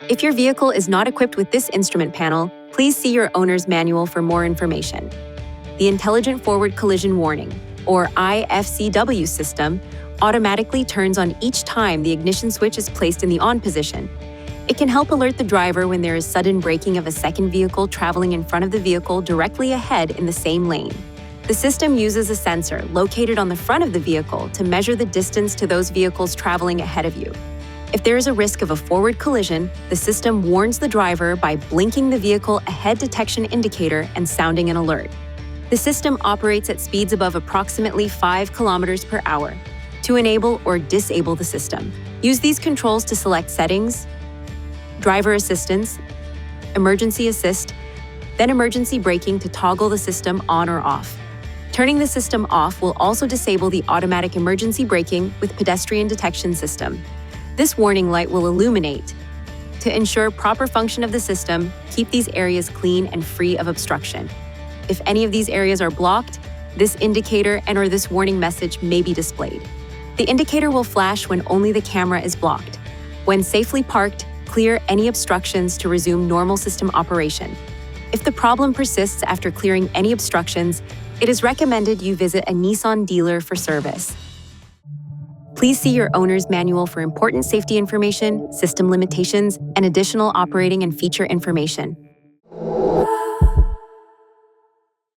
If your vehicle is not equipped with this instrument panel, please see your owner's manual for more information. The Intelligent Forward Collision Warning, or I-FCW system, automatically turns on each time the ignition switch is placed in the on position. It can help alert the driver when there is sudden braking of a second vehicle traveling in front of the vehicle directly ahead in the same lane. The system uses a sensor located on the front of the vehicle to measure the distance to those vehicles traveling ahead of you. If there is a risk of a forward collision, the system warns the driver by blinking the vehicle ahead detection indicator and sounding an alert. The system operates at speeds above approximately 5 kilometers per hour. To enable or disable the system, use these controls to select Settings, Driver Assistance, Emergency Assist, then Emergency Braking to toggle the system on or off. Turning the system off will also disable the automatic emergency braking with pedestrian detection system. This warning light will illuminate. To ensure proper function of the system, keep these areas clean and free of obstruction. If any of these areas are blocked, this indicator and/or this warning message may be displayed. The indicator will flash when only the camera is blocked. When safely parked, clear any obstructions to resume normal system operation. If the problem persists after clearing any obstructions, it is recommended you visit a Nissan dealer for service. Please see your owner's manual for important safety information, system limitations, and additional operating and feature information.